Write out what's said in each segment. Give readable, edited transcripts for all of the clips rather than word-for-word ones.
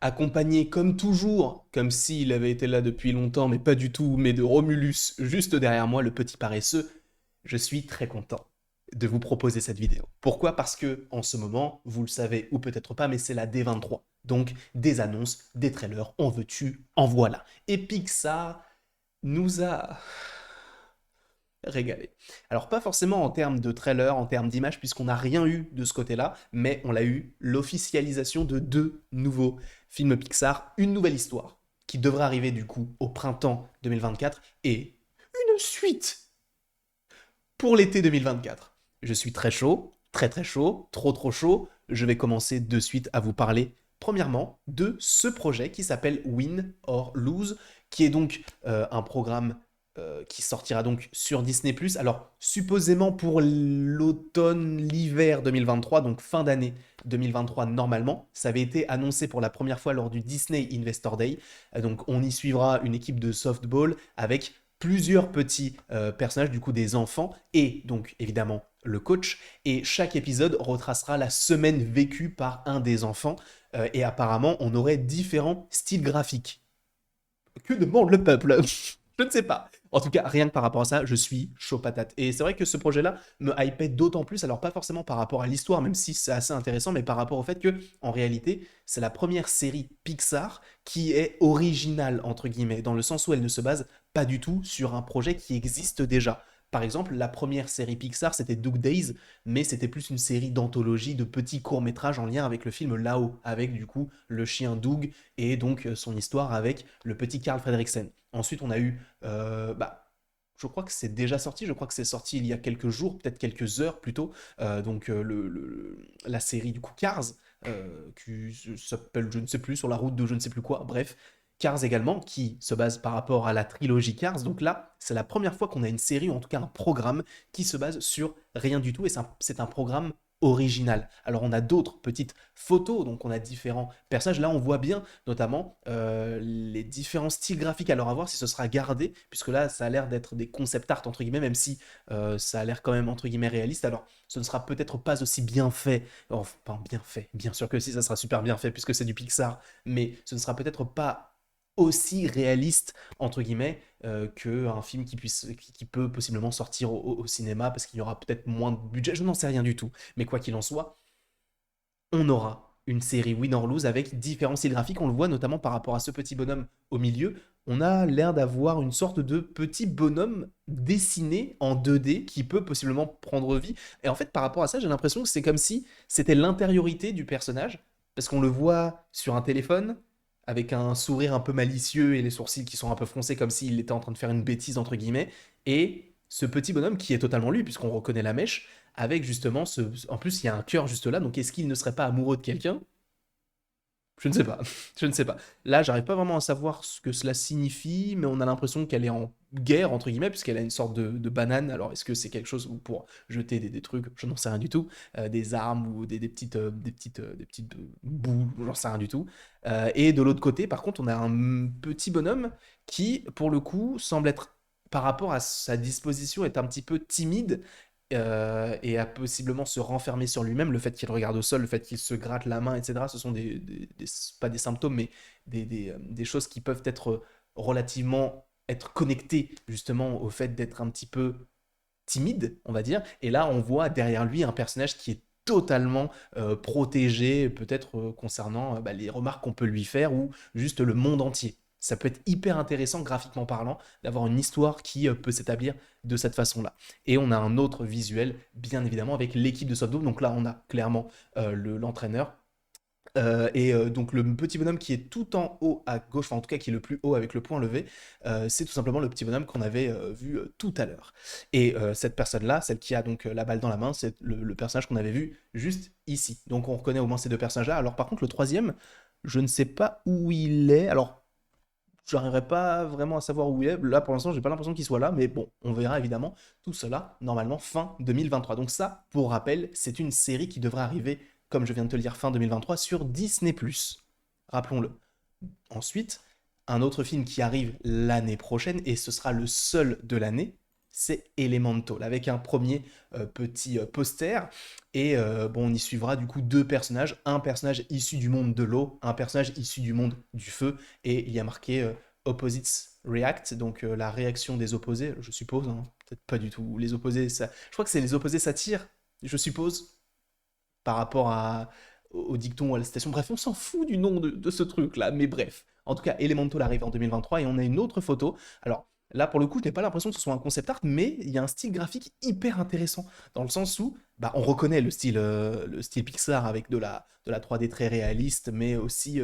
accompagné comme toujours, comme s'il avait été là depuis longtemps, mais pas du tout, mais de Romulus juste derrière moi, le petit paresseux. Je suis très content de vous proposer cette vidéo. Pourquoi? Parce que en ce moment, vous le savez ou peut-être pas, mais c'est la D23. Donc des annonces, des trailers, en veux-tu, en voilà. Et Pixar nous a régalé. Alors pas forcément en termes de trailer, en termes d'image, puisqu'on n'a rien eu de ce côté-là, mais on l'a eu, l'officialisation de deux nouveaux films Pixar, une nouvelle histoire, qui devrait arriver du coup au printemps 2024, et une suite pour l'été 2024. Je suis très chaud, très très chaud, trop trop chaud. Je vais commencer de suite à vous parler, premièrement, de ce projet qui s'appelle Win or Lose, qui est donc un programme qui sortira donc sur Disney+. Alors, supposément pour l'automne, l'hiver 2023, donc fin d'année 2023 normalement. Ça avait été annoncé pour la première fois lors du Disney Investor Day. Donc, on y suivra une équipe de softball avec plusieurs petits personnages, du coup des enfants, et donc évidemment le coach, et chaque épisode retracera la semaine vécue par un des enfants, et apparemment on aurait différents styles graphiques. Que demande le peuple? Je ne sais pas. En tout cas, rien que par rapport à ça, je suis chaud patate. Et c'est vrai que ce projet-là me hypait d'autant plus, alors pas forcément par rapport à l'histoire, même si c'est assez intéressant, mais par rapport au fait que, en réalité, c'est la première série Pixar qui est originale, entre guillemets, dans le sens où elle ne se base pas du tout sur un projet qui existe déjà. Par exemple, la première série Pixar, c'était Doug Days, mais c'était plus une série d'anthologie de petits courts-métrages en lien avec le film Là-haut, avec du coup le chien Doug et donc son histoire avec le petit Carl Fredricksen. Ensuite, on a eu, je crois que c'est déjà sorti, je crois que c'est sorti il y a quelques jours, peut-être quelques heures plutôt, la série du coup Cars, qui s'appelle je ne sais plus, sur la route de je ne sais plus quoi, bref. Cars également, qui se base par rapport à la trilogie Cars. Donc là, c'est la première fois qu'on a une série, ou en tout cas un programme, qui se base sur rien du tout, et c'est un programme original. Alors on a d'autres petites photos, donc on a différents personnages. Là, on voit bien notamment les différents styles graphiques. Alors à voir si ce sera gardé, puisque là, ça a l'air d'être des concept art, entre guillemets, même si ça a l'air quand même, entre guillemets, réaliste. Alors, ce ne sera peut-être pas aussi bien fait, enfin bien fait, bien sûr que si, ça sera super bien fait, puisque c'est du Pixar, mais ce ne sera peut-être pas aussi réaliste entre guillemets qu'un film qui peut possiblement sortir au cinéma parce qu'il y aura peut-être moins de budget, je n'en sais rien du tout, mais quoi qu'il en soit, on aura une série Win or Lose avec différents styles graphiques. On le voit notamment par rapport à ce petit bonhomme au milieu. On a l'air d'avoir une sorte de petit bonhomme dessiné en 2D qui peut possiblement prendre vie. Et en fait, par rapport à ça, j'ai l'impression que c'est comme si c'était l'intériorité du personnage, parce qu'on le voit sur un téléphone avec un sourire un peu malicieux et les sourcils qui sont un peu froncés comme s'il était en train de faire une bêtise entre guillemets. Et ce petit bonhomme qui est totalement lui, puisqu'on reconnaît la mèche, avec justement ce. En plus, il y a un cœur juste là, donc est-ce qu'il ne serait pas amoureux de quelqu'un? Je ne sais pas. Je ne sais pas. Là, j'arrive pas vraiment à savoir ce que cela signifie, mais on a l'impression qu'elle est en guerre, entre guillemets, puisqu'elle a une sorte de banane. Alors, est-ce que c'est quelque chose pour jeter des trucs? Je n'en sais rien du tout. Des armes ou des petites boules, j'en sais rien du tout. Et de l'autre côté, par contre, on a un petit bonhomme qui, pour le coup, semble être, par rapport à sa disposition, est un petit peu timide et à possiblement se renfermer sur lui-même, le fait qu'il regarde au sol, le fait qu'il se gratte la main, etc., ce sont pas des symptômes, mais des choses qui peuvent être relativement être connectées justement au fait d'être un petit peu timide, on va dire. Et là, on voit derrière lui un personnage qui est totalement protégé, peut-être concernant les remarques qu'on peut lui faire ou juste le monde entier. Ça peut être hyper intéressant graphiquement parlant d'avoir une histoire qui peut s'établir de cette façon-là. Et on a un autre visuel, bien évidemment, avec l'équipe de softball. Donc là, on a clairement l'entraîneur, donc le petit bonhomme qui est tout en haut à gauche, enfin en tout cas qui est le plus haut avec le poing levé, c'est tout simplement le petit bonhomme qu'on avait vu tout à l'heure. Et cette personne-là, celle qui a donc la balle dans la main, c'est le personnage qu'on avait vu juste ici. Donc on reconnaît au moins ces deux personnages-là. Alors par contre le troisième, je ne sais pas où il est. Alors j'arriverai pas vraiment à savoir où il est. Là pour l'instant j'ai pas l'impression qu'il soit là, mais bon, on verra évidemment tout cela normalement fin 2023. Donc ça, pour rappel, c'est une série qui devrait arriver comme je viens de te le dire, fin 2023, sur Disney+. Rappelons-le. Ensuite, un autre film qui arrive l'année prochaine, et ce sera le seul de l'année, c'est Elemental, avec un premier petit poster. Et bon, on y suivra du coup deux personnages, un personnage issu du monde de l'eau, un personnage issu du monde du feu, et il y a marqué Opposites React, donc la réaction des opposés, je suppose, hein, peut-être pas du tout. Les opposés, ça... je crois que c'est les opposés s'attirent, je suppose, par rapport au dicton ou à la citation. Bref, on s'en fout du nom de ce truc-là, mais bref. En tout cas, Elemental arrive en 2023 et on a une autre photo. Alors là, pour le coup, je n'ai pas l'impression que ce soit un concept art, mais il y a un style graphique hyper intéressant, dans le sens où bah, on reconnaît le style Pixar avec de la 3D très réaliste, mais aussi,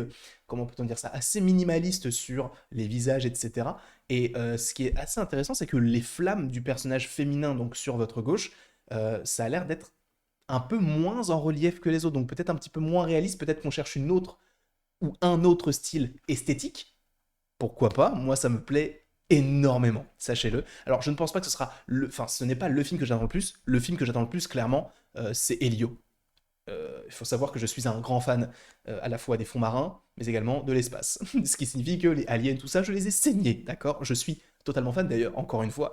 comment peut-on dire ça, assez minimaliste sur les visages, etc. Et ce qui est assez intéressant, c'est que les flammes du personnage féminin, donc sur votre gauche, ça a l'air d'être un peu moins en relief que les autres, donc peut-être un petit peu moins réaliste, peut-être qu'on cherche une autre ou un autre style esthétique, pourquoi pas, moi ça me plaît énormément, sachez-le. Alors je ne pense pas que ce sera enfin ce n'est pas le film que j'attends le plus, le film que j'attends le plus clairement c'est Elio. Il faut savoir que je suis un grand fan à la fois des fonds marins, mais également de l'espace. Ce qui signifie que les aliens, tout ça, je les ai saignés, d'accord? Je suis totalement fan, d'ailleurs, encore une fois.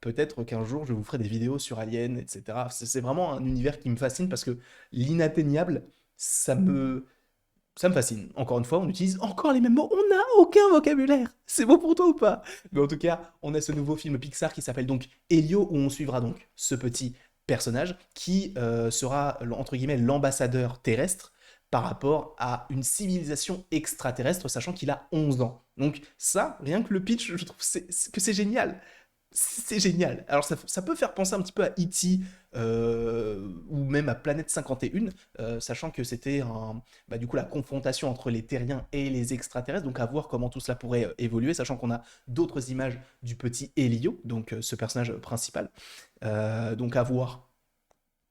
Peut-être qu'un jour, je vous ferai des vidéos sur Alien, etc. C'est vraiment un univers qui me fascine parce que l'inatteignable, ça me... Ça me fascine. Encore une fois, on utilise encore les mêmes mots. On n'a aucun vocabulaire. C'est bon pour toi ou pas? Mais en tout cas, on a ce nouveau film Pixar qui s'appelle donc Elio, où on suivra donc ce petit personnage qui sera, entre guillemets, l'ambassadeur terrestre par rapport à une civilisation extraterrestre, sachant qu'il a 11 ans. Donc ça, rien que le pitch, je trouve que c'est génial. C'est génial. Alors ça peut faire penser un petit peu à E.T. Ou même à Planète 51, sachant que c'était bah, du coup la confrontation entre les terriens et les extraterrestres, donc à voir comment tout cela pourrait évoluer, sachant qu'on a d'autres images du petit Elio, donc ce personnage principal. Donc à voir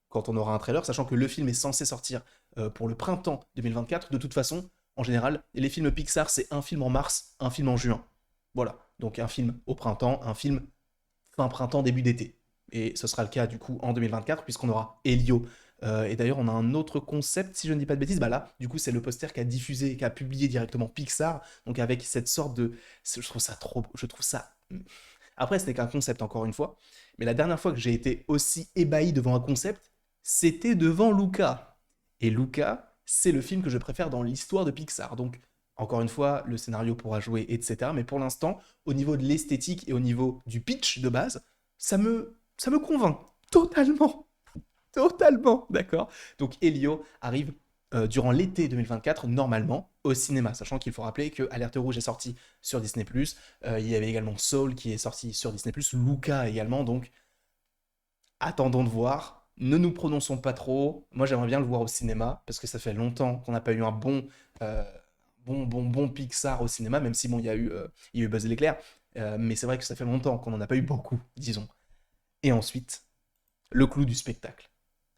quand on aura un trailer, sachant que le film est censé sortir pour le printemps 2024. De toute façon, en général, les films Pixar, c'est un film en mars, un film en juin. Voilà, donc un film au printemps, un film fin printemps, début d'été. Et ce sera le cas du coup en 2024, puisqu'on aura Elio. Et d'ailleurs, on a un autre concept, si je ne dis pas de bêtises. Bah là, du coup, c'est le poster qu'a diffusé, qu'a publié directement Pixar. Donc avec cette sorte de. Je trouve ça trop. Je trouve ça. Après, ce n'est qu'un concept, encore une fois. Mais la dernière fois que j'ai été aussi ébahi devant un concept, c'était devant Luca. Et Luca, c'est le film que je préfère dans l'histoire de Pixar. Donc, encore une fois, le scénario pourra jouer, etc. Mais pour l'instant, au niveau de l'esthétique et au niveau du pitch de base, ça me convainc totalement. Totalement, d'accord? Donc Elio arrive durant l'été 2024, normalement, au cinéma, sachant qu'il faut rappeler que Alerte Rouge est sorti sur Disney+, il y avait également Soul qui est sorti sur Disney+, Luca également, donc attendons de voir. Ne nous prononçons pas trop. Moi, j'aimerais bien le voir au cinéma, parce que ça fait longtemps qu'on n'a pas eu un euh, bon Pixar au cinéma, même si, bon, il y a eu Buzz l'éclair, mais c'est vrai que ça fait longtemps qu'on n'en a pas eu beaucoup, disons. Et ensuite, le clou du spectacle,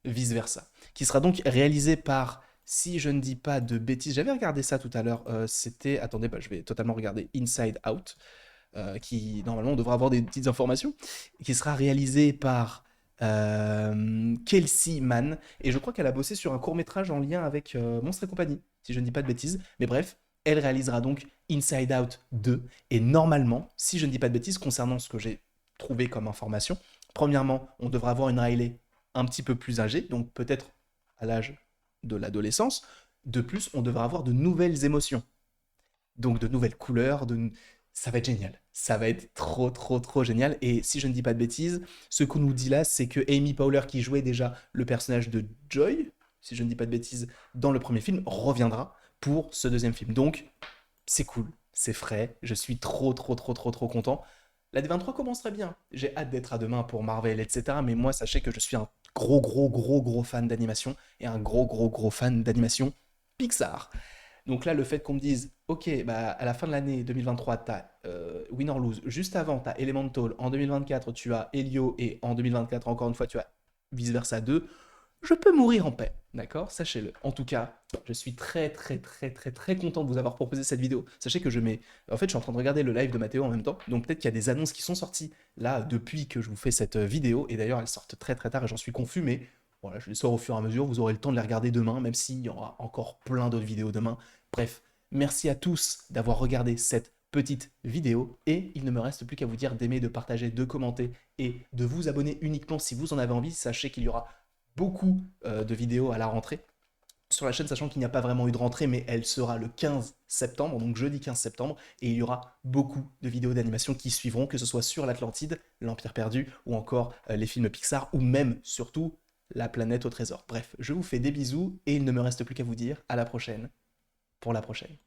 vice-versa, qui sera donc réalisé par, si je ne dis pas de bêtises, j'avais regardé ça tout à l'heure, c'était, attendez, bah, je vais totalement regarder Inside Out, qui normalement on devrait avoir des petites informations, qui sera réalisé par Kelsey Mann, et je crois qu'elle a bossé sur un court-métrage en lien avec Monstres et compagnie, si je ne dis pas de bêtises, mais bref, elle réalisera donc Inside Out 2, et normalement, si je ne dis pas de bêtises, concernant ce que j'ai trouvé comme information, premièrement, on devra avoir une Riley un petit peu plus âgée, donc peut-être à l'âge de l'adolescence. De plus, on devra avoir de nouvelles émotions, donc de nouvelles couleurs, ça va être génial. Ça va être trop, trop, trop génial. Et si je ne dis pas de bêtises, ce qu'on nous dit là, c'est que Amy Powler, qui jouait déjà le personnage de Joy, si je ne dis pas de bêtises, dans le premier film, reviendra pour ce deuxième film. Donc, c'est cool, c'est frais, je suis trop, trop, trop, trop, trop content. La D23 commence très bien. J'ai hâte d'être à demain pour Marvel, etc. Mais moi, sachez que je suis un gros, gros, gros, gros fan d'animation et un gros, gros, gros fan d'animation Pixar. Donc là, le fait qu'on me dise, ok, bah, à la fin de l'année 2023, tu as Win or Lose, juste avant, tu as Elemental, en 2024, tu as Elio, et en 2024, encore une fois, tu as Vice Versa 2, je peux mourir en paix, d'accord? Sachez-le. En tout cas, je suis très, très, très, très, très content de vous avoir proposé cette vidéo. Sachez que je mets. En fait, je suis en train de regarder le live de Mathéo en même temps, donc peut-être qu'il y a des annonces qui sont sorties là depuis que je vous fais cette vidéo, et d'ailleurs, elles sortent très, très tard et j'en suis confus, mais voilà, je les sors au fur et à mesure. Vous aurez le temps de les regarder demain, même s'il y aura encore plein d'autres vidéos demain. Bref, merci à tous d'avoir regardé cette petite vidéo. Et il ne me reste plus qu'à vous dire d'aimer, de partager, de commenter et de vous abonner uniquement si vous en avez envie. Sachez qu'il y aura beaucoup de vidéos à la rentrée sur la chaîne, sachant qu'il n'y a pas vraiment eu de rentrée, mais elle sera le 15 septembre, donc jeudi 15 septembre, et il y aura beaucoup de vidéos d'animation qui suivront, que ce soit sur l'Atlantide, l'Empire perdu, ou encore les films Pixar, ou même, surtout, la planète au trésor. Bref, je vous fais des bisous, et il ne me reste plus qu'à vous dire à la prochaine, pour la prochaine.